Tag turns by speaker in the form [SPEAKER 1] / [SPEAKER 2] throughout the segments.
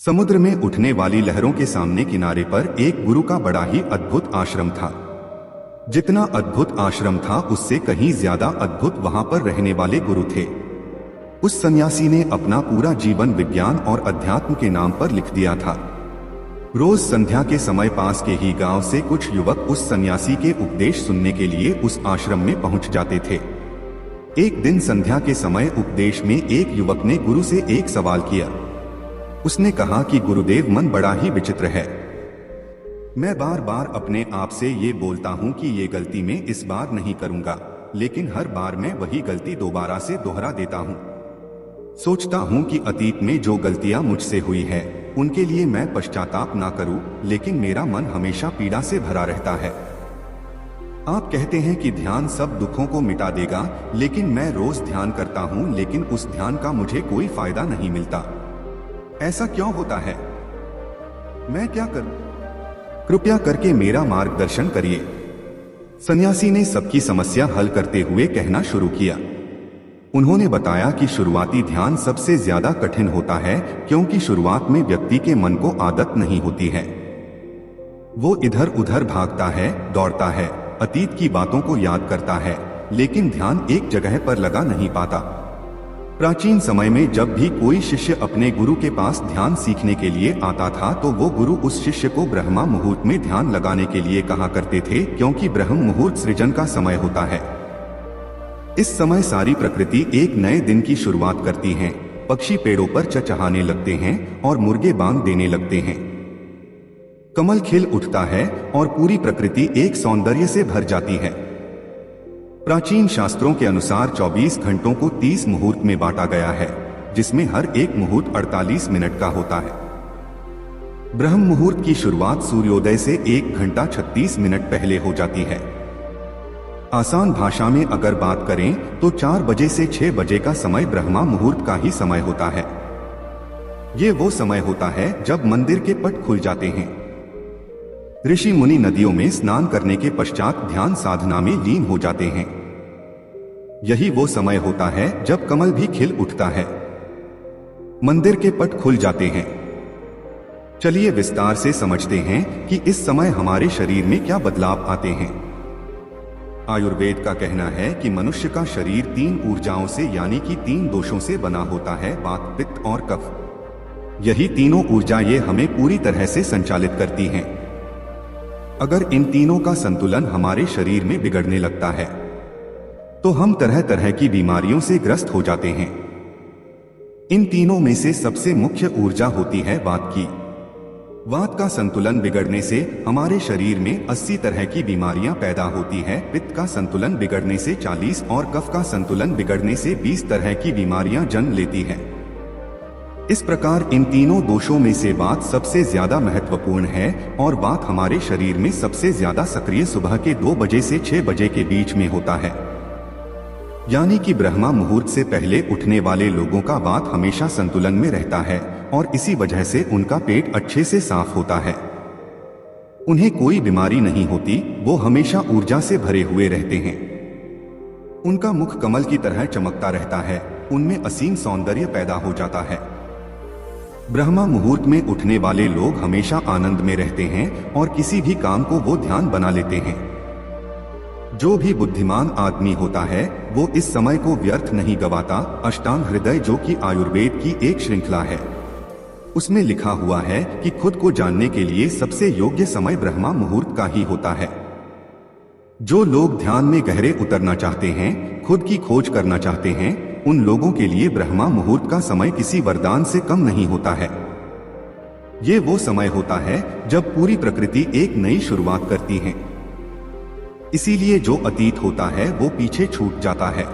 [SPEAKER 1] समुद्र में उठने वाली लहरों के सामने किनारे पर एक गुरु का बड़ा ही अद्भुत आश्रम था। जितना अद्भुत आश्रम था उससे कहीं ज्यादा अद्भुत वहां पर रहने वाले गुरु थे। उस सन्यासी ने अपना पूरा जीवन विज्ञान और अध्यात्म के नाम पर लिख दिया था। रोज संध्या के समय पास के ही गांव से कुछ युवक उस सन्यासी के उपदेश सुनने के लिए उस आश्रम में पहुंच जाते थे। एक दिन संध्या के समय उपदेश में एक युवक ने गुरु से एक सवाल किया। उसने कहा कि गुरुदेव, मन बड़ा ही विचित्र है। मैं बार बार अपने आप से ये बोलता हूँ कि ये गलती मैं इस बार नहीं करूँगा, लेकिन हर बार मैं वही गलती दोबारा से दोहरा देता हूँ। सोचता हूँ कि अतीत में जो गलतियाँ मुझसे हुई है उनके लिए मैं पश्चाताप ना करूँ, लेकिन मेरा मन हमेशा पीड़ा से भरा रहता है। आप कहते हैं कि ध्यान सब दुखों को मिटा देगा, लेकिन मैं रोज ध्यान करता हूँ लेकिन उस ध्यान का मुझे कोई फायदा नहीं मिलता। ऐसा क्यों होता है? मैं क्या करूं? कृपया करके मेरा मार्गदर्शन करिए। सन्यासी ने सबकी समस्या हल करते हुए कहना शुरू किया। उन्होंने बताया कि शुरुआती ध्यान सबसे ज्यादा कठिन होता है, क्योंकि शुरुआत में व्यक्ति के मन को आदत नहीं होती है। वो इधर उधर भागता है, दौड़ता है, अतीत की बातों को याद करता है, लेकिन ध्यान एक जगह पर लगा नहीं पाता। प्राचीन समय में जब भी कोई शिष्य अपने गुरु के पास ध्यान सीखने के लिए आता था तो वो गुरु उस शिष्य को ब्रह्मा मुहूर्त में ध्यान लगाने के लिए कहा करते थे, क्योंकि ब्रह्म मुहूर्त सृजन का समय होता है। इस समय सारी प्रकृति एक नए दिन की शुरुआत करती है। पक्षी पेड़ों पर चहचहाने लगते हैं और मुर्गे बांग देने लगते हैं। कमल खिल उठता है और पूरी प्रकृति एक सौंदर्य से भर जाती है। प्राचीन शास्त्रों के अनुसार 24 घंटों को 30 मुहूर्त में बांटा गया है, जिसमें हर एक मुहूर्त 48 मिनट का होता है। ब्रह्म मुहूर्त की शुरुआत सूर्योदय से 1 घंटा 36 मिनट पहले हो जाती है। आसान भाषा में अगर बात करें तो 4 बजे से 6 बजे का समय ब्रह्मा मुहूर्त का ही समय होता है। ये वो समय होता है जब मंदिर के पट खुल जाते हैं। ऋषि मुनि नदियों में स्नान करने के पश्चात ध्यान साधना में लीन हो जाते हैं। यही वो समय होता है जब कमल भी खिल उठता है, मंदिर के पट खुल जाते हैं। चलिए विस्तार से समझते हैं कि इस समय हमारे शरीर में क्या बदलाव आते हैं। आयुर्वेद का कहना है कि मनुष्य का शरीर 3 ऊर्जाओं से यानी कि 3 दोषों से बना होता है, वात, पित्त और कफ। यही तीनों ऊर्जा ये हमें पूरी तरह से संचालित करती हैं। अगर इन तीनों का संतुलन हमारे शरीर में बिगड़ने लगता है तो हम तरह तरह की बीमारियों से ग्रस्त हो जाते हैं। इन तीनों में से सबसे मुख्य ऊर्जा होती है वात की। वात का संतुलन बिगड़ने से हमारे शरीर में 80 तरह की बीमारियां पैदा होती है। पित्त का संतुलन बिगड़ने से 40 और कफ का संतुलन बिगड़ने से 20 तरह की बीमारियां जन्म लेती हैं। इस प्रकार इन तीनों दोषों में से वात सबसे ज्यादा महत्वपूर्ण है और वात हमारे शरीर में सबसे ज्यादा सक्रिय सुबह के 2 बजे से 6 बजे के बीच में होता है। यानी कि ब्रह्मा मुहूर्त से पहले उठने वाले लोगों का वात हमेशा संतुलन में रहता है और इसी वजह से उनका पेट अच्छे से साफ होता है। उन्हें कोई बीमारी नहीं होती, वो हमेशा ऊर्जा से भरे हुए रहते हैं। उनका मुख कमल की तरह चमकता रहता है, उनमें असीम सौंदर्य पैदा हो जाता है। ब्रह्मा मुहूर्त में उठने वाले लोग हमेशा आनंद में रहते हैं और किसी भी काम को वो ध्यान बना लेते हैं। जो भी बुद्धिमान आदमी होता है वो इस समय को व्यर्थ नहीं गवाता। अष्टांग हृदय, जो कि आयुर्वेद की एक श्रृंखला है, उसमें लिखा हुआ है कि खुद को जानने के लिए सबसे योग्य समय ब्रह्मा मुहूर्त का ही होता है। जो लोग ध्यान में गहरे उतरना चाहते हैं, खुद की खोज करना चाहते हैं, उन लोगों के लिए ब्रह्मा मुहूर्त का समय किसी वरदान से कम नहीं होता है। ये वो समय होता है जब पूरी प्रकृति एक नई शुरुआत करती है। इसीलिए जो अतीत होता है वो पीछे छूट जाता है।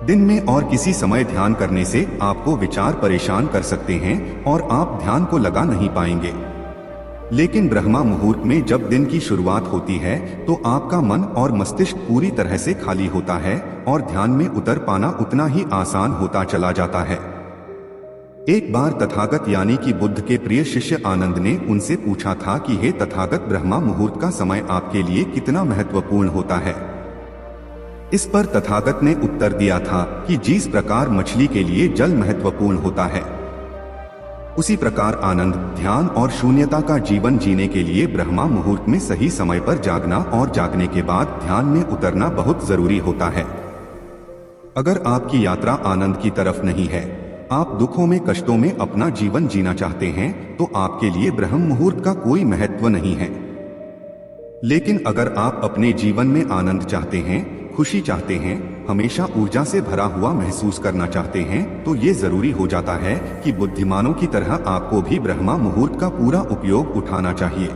[SPEAKER 1] दिन में और किसी समय ध्यान करने से आपको विचार परेशान कर सकते हैं और आप ध्यान को लगा नहीं पाएंगे, लेकिन ब्रह्मा मुहूर्त में जब दिन की शुरुआत होती है तो आपका मन और मस्तिष्क पूरी तरह से खाली होता है और ध्यान में उतर पाना उतना ही आसान होता चला जाता है। एक बार तथागत यानी कि बुद्ध के प्रिय शिष्य आनंद ने उनसे पूछा था कि हे तथागत, ब्रह्मा मुहूर्त का समय आपके लिए कितना महत्वपूर्ण होता है। इस पर तथागत ने उत्तर दिया था कि जिस प्रकार मछली के लिए जल महत्वपूर्ण होता है, उसी प्रकार आनंद, ध्यान और शून्यता का जीवन जीने के लिए ब्रह्मा मुहूर्त में सही समय पर जागना और जागने के बाद ध्यान में उतरना बहुत जरूरी होता है। अगर आपकी यात्रा आनंद की तरफ नहीं है, आप दुखों में, कष्टों में अपना जीवन जीना चाहते हैं, तो आपके लिए ब्रह्म मुहूर्त का कोई महत्व नहीं है। लेकिन अगर आप अपने जीवन में आनंद चाहते हैं, खुशी चाहते हैं, हमेशा ऊर्जा से भरा हुआ महसूस करना चाहते हैं, तो ये जरूरी हो जाता है कि बुद्धिमानों की तरह आपको भी ब्रह्मा मुहूर्त का पूरा उपयोग उठाना चाहिए।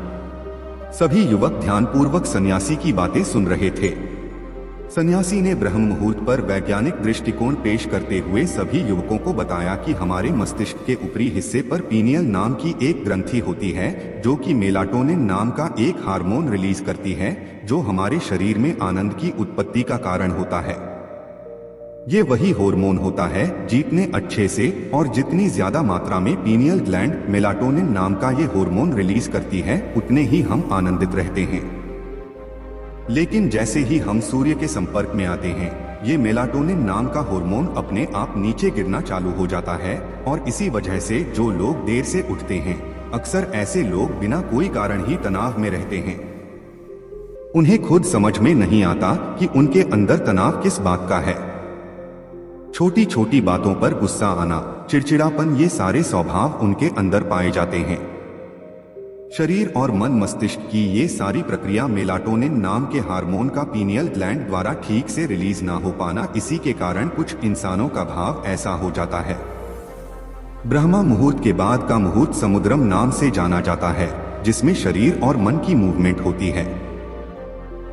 [SPEAKER 1] सभी युवक ध्यानपूर्वक सन्यासी की बातें सुन रहे थे। सन्यासी ने ब्रह्म मुहूर्त पर वैज्ञानिक दृष्टिकोण पेश करते हुए सभी युवकों को बताया कि हमारे मस्तिष्क के ऊपरी हिस्से पर पीनियल नाम की एक ग्रंथि होती है, जो कि मेलाटोनिन नाम का एक हार्मोन रिलीज करती है, जो हमारे शरीर में आनंद की उत्पत्ति का कारण होता है। ये वही हार्मोन होता है जितने अच्छे से और जितनी ज्यादा मात्रा में पीनियल ग्लैंड मेलाटोनिन नाम का ये हार्मोन रिलीज करती है, उतने ही हम आनंदित रहते हैं। लेकिन जैसे ही हम सूर्य के संपर्क में आते हैं, ये मेलाटोनिन नाम का हार्मोन अपने आप नीचे गिरना चालू हो जाता है, और इसी वजह से जो लोग देर से उठते हैं, अक्सर ऐसे लोग बिना कोई कारण ही तनाव में रहते हैं। उन्हें खुद समझ में नहीं आता कि उनके अंदर तनाव किस बात का है। छोटी छोटी बातों पर गुस्सा आना, चिड़चिड़ापन, ये सारे स्वभाव उनके अंदर पाए जाते हैं। शरीर और मन मस्तिष्क की ये सारी प्रक्रिया मेलाटोनिन नाम के हार्मोन का पीनियल ग्लैंड द्वारा ठीक से रिलीज ना हो पाना, इसी के कारण कुछ इंसानों का भाव ऐसा हो जाता है। ब्रह्मा मुहूर्त के बाद का मुहूर्त समुद्रम नाम से जाना जाता है, जिसमें शरीर और मन की मूवमेंट होती है।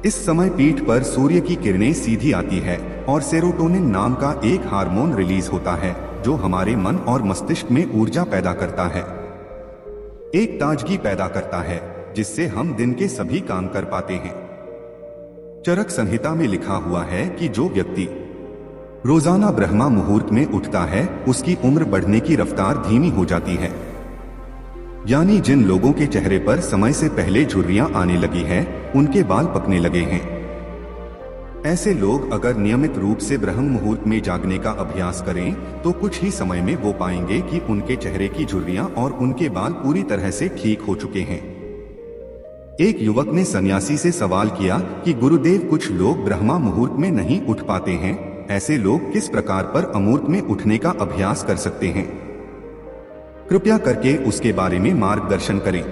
[SPEAKER 1] इस समय पीठ पर सूर्य की किरणें सीधी आती है और सेरोटोनिन नाम का एक हार्मोन रिलीज होता है, जो हमारे मन और मस्तिष्क में ऊर्जा पैदा करता है, एक ताजगी पैदा करता है, जिससे हम दिन के सभी काम कर पाते हैं। चरक संहिता में लिखा हुआ है कि जो व्यक्ति रोजाना ब्रह्मा मुहूर्त में उठता है, उसकी उम्र बढ़ने की रफ्तार धीमी हो जाती है। यानी जिन लोगों के चेहरे पर समय से पहले झुर्रियां आने लगी है, उनके बाल पकने लगे हैं। ऐसे लोग अगर नियमित रूप से ब्रह्म मुहूर्त में जागने का अभ्यास करें, तो कुछ ही समय में वो पाएंगे कि उनके चेहरे की झुर्रियां और उनके बाल पूरी तरह से ठीक हो चुके हैं। एक युवक ने सन्यासी से सवाल किया कि गुरुदेव, कुछ लोग ब्रह्मा मुहूर्त में नहीं उठ पाते हैं, ऐसे लोग किस प्रकार पर अमूर्त में उठने का अभ्यास कर सकते हैं? कृपया करके उसके बारे में मार्गदर्शन करें।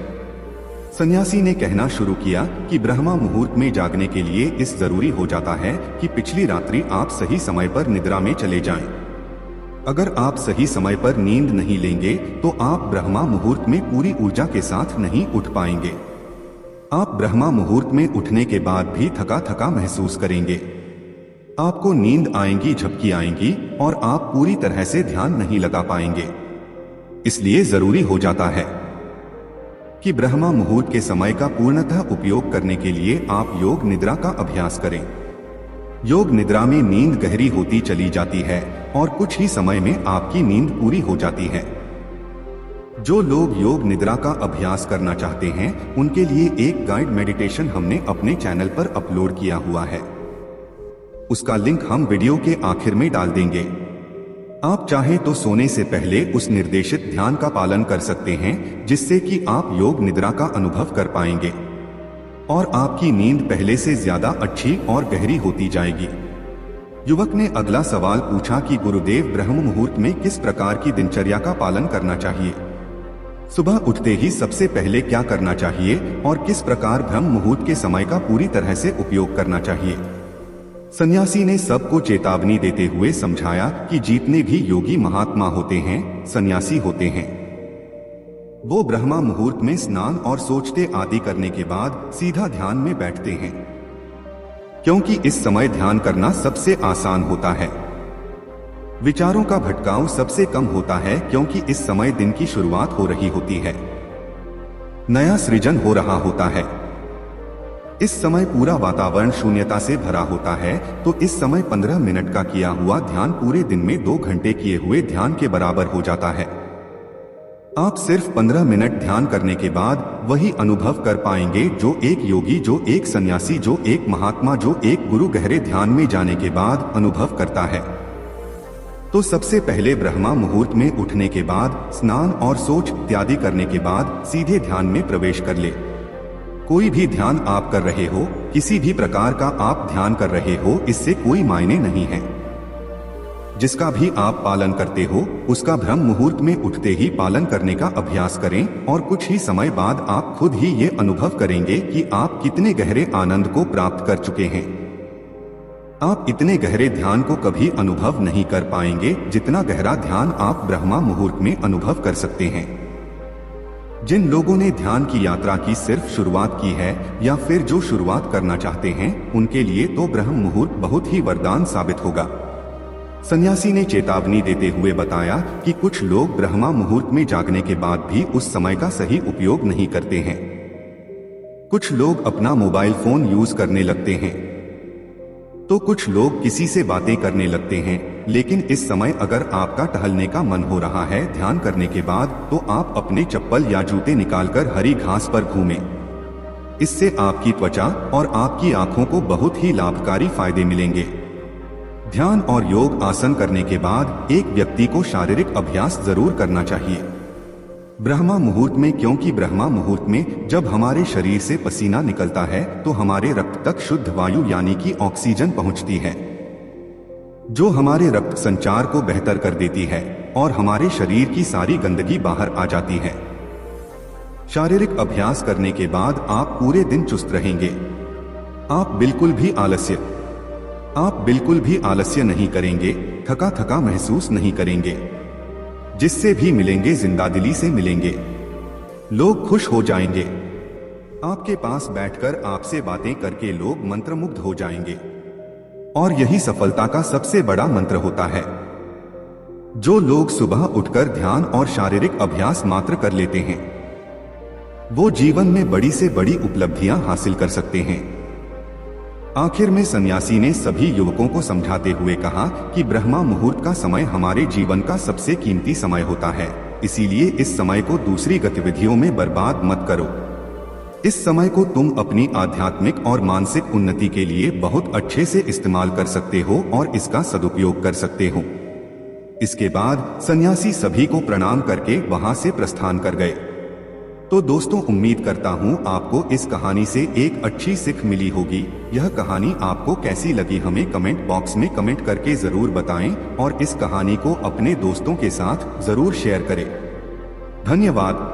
[SPEAKER 1] सन्यासी ने कहना शुरू किया कि ब्रह्मा मुहूर्त में जागने के लिए इस जरूरी हो जाता है कि पिछली रात्रि आप सही समय पर निद्रा में चले जाएं। अगर आप सही समय पर नींद नहीं लेंगे, तो आप ब्रह्मा मुहूर्त में पूरी ऊर्जा के साथ नहीं उठ पाएंगे। आप ब्रह्मा मुहूर्त में उठने के बाद भी थका थका महसूस करेंगे। आपको नींद आएंगी, झपकी आएंगी, और आप पूरी तरह से ध्यान नहीं लगा पाएंगे। इसलिए जरूरी हो जाता है कि ब्रह्मा मुहूर्त के समय का पूर्णतः उपयोग करने के लिए आप योग निद्रा का अभ्यास करें। योग निद्रा में नींद गहरी होती चली जाती है और कुछ ही समय में आपकी नींद पूरी हो जाती है। जो लोग योग निद्रा का अभ्यास करना चाहते हैं, उनके लिए एक गाइड मेडिटेशन हमने अपने चैनल पर अपलोड किया हुआ है। उसका लिंक हम वीडियो के आखिर में डाल देंगे। आप चाहें तो सोने से पहले उस निर्देशित ध्यान का पालन कर सकते हैं, जिससे कि आप योग निद्रा का अनुभव कर पाएंगे और आपकी नींद पहले से ज्यादा अच्छी और गहरी होती जाएगी। युवक ने अगला सवाल पूछा कि गुरुदेव, ब्रह्म मुहूर्त में किस प्रकार की दिनचर्या का पालन करना चाहिए? सुबह उठते ही सबसे पहले क्या करना चाहिए और किस प्रकार ब्रह्म मुहूर्त के समय का पूरी तरह से उपयोग करना चाहिए? सन्यासी ने सबको चेतावनी देते हुए समझाया कि जितने भी योगी महात्मा होते हैं, सन्यासी होते हैं, वो ब्रह्मा मुहूर्त में स्नान और सोचते आदि करने के बाद सीधा ध्यान में बैठते हैं, क्योंकि इस समय ध्यान करना सबसे आसान होता है। विचारों का भटकाव सबसे कम होता है, क्योंकि इस समय दिन की शुरुआत हो रही होती है, नया सृजन हो रहा होता है। इस समय पूरा वातावरण शून्यता से भरा होता है, तो इस समय 15 मिनट का किया हुआ ध्यान पूरे दिन में 2 घंटे किए हुए ध्यान के बराबर हो जाता है। आप सिर्फ 15 मिनट ध्यान करने के बाद वही अनुभव कर पाएंगे जो एक योगी, जो एक सन्यासी, जो एक महात्मा, जो एक गुरु गहरे ध्यान में जाने के बाद अनुभव करता है। तो सबसे पहले ब्रह्मा मुहूर्त में उठने के बाद स्नान और सोच इत्यादि करने के बाद सीधे ध्यान में प्रवेश कर ले। कोई भी ध्यान आप कर रहे हो, किसी भी प्रकार का आप ध्यान कर रहे हो, इससे कोई मायने नहीं है। जिसका भी आप पालन करते हो उसका ब्रह्म मुहूर्त में उठते ही पालन करने का अभ्यास करें और कुछ ही समय बाद आप खुद ही ये अनुभव करेंगे कि आप कितने गहरे आनंद को प्राप्त कर चुके हैं। आप इतने गहरे ध्यान को कभी अनुभव नहीं कर पाएंगे जितना गहरा ध्यान आप ब्रह्मा मुहूर्त में अनुभव कर सकते हैं। जिन लोगों ने ध्यान की यात्रा की सिर्फ शुरुआत की है या फिर जो शुरुआत करना चाहते हैं उनके लिए तो ब्रह्म मुहूर्त बहुत ही वरदान साबित होगा। सन्यासी ने चेतावनी देते हुए बताया कि कुछ लोग ब्रह्मा मुहूर्त में जागने के बाद भी उस समय का सही उपयोग नहीं करते हैं। कुछ लोग अपना मोबाइल फोन यूज करने लगते हैं, तो कुछ लोग किसी से बातें करने लगते हैं। लेकिन इस समय अगर आपका टहलने का मन हो रहा है ध्यान करने के बाद, तो आप अपने चप्पल या जूते निकालकर हरी घास पर घूमें। इससे आपकी त्वचा और आपकी आंखों को बहुत ही लाभकारी फायदे मिलेंगे। ध्यान और योग आसन करने के बाद एक व्यक्ति को शारीरिक अभ्यास जरूर करना चाहिए ब्रह्मा मुहूर्त में, क्योंकि ब्रह्मा मुहूर्त में जब हमारे शरीर से पसीना निकलता है तो हमारे रक्त तक शुद्ध वायु यानी कि ऑक्सीजन पहुंचती है, जो हमारे रक्त संचार को बेहतर कर देती है और हमारे शरीर की सारी गंदगी बाहर आ जाती है। शारीरिक अभ्यास करने के बाद आप पूरे दिन चुस्त रहेंगे। आप बिल्कुल भी आलस्य नहीं करेंगे, थका थका महसूस नहीं करेंगे। जिससे भी मिलेंगे जिंदादिली से मिलेंगे, लोग खुश हो जाएंगे। आपके पास बैठकर आपसे बातें करके लोग मंत्रमुग्ध हो जाएंगे और यही सफलता का सबसे बड़ा मंत्र होता है। जो लोग सुबह उठकर ध्यान और शारीरिक अभ्यास मात्र कर लेते हैं वो जीवन में बड़ी से बड़ी उपलब्धियां हासिल कर सकते हैं। आखिर में सन्यासी ने सभी युवकों को समझाते हुए कहा कि ब्रह्मा मुहूर्त का समय हमारे जीवन का सबसे कीमती समय होता है, इसीलिए इस समय को दूसरी गतिविधियों में बर्बाद मत करो। इस समय को तुम अपनी आध्यात्मिक और मानसिक उन्नति के लिए बहुत अच्छे से इस्तेमाल कर सकते हो और इसका सदुपयोग कर सकते हो। इसके बाद सन्यासी सभी को प्रणाम करके वहां से प्रस्थान कर गए। तो दोस्तों, उम्मीद करता हूँ आपको इस कहानी से एक अच्छी सीख मिली होगी। यह कहानी आपको कैसी लगी हमें कमेंट बॉक्स में कमेंट करके जरूर बताएं और इस कहानी को अपने दोस्तों के साथ जरूर शेयर करें। धन्यवाद।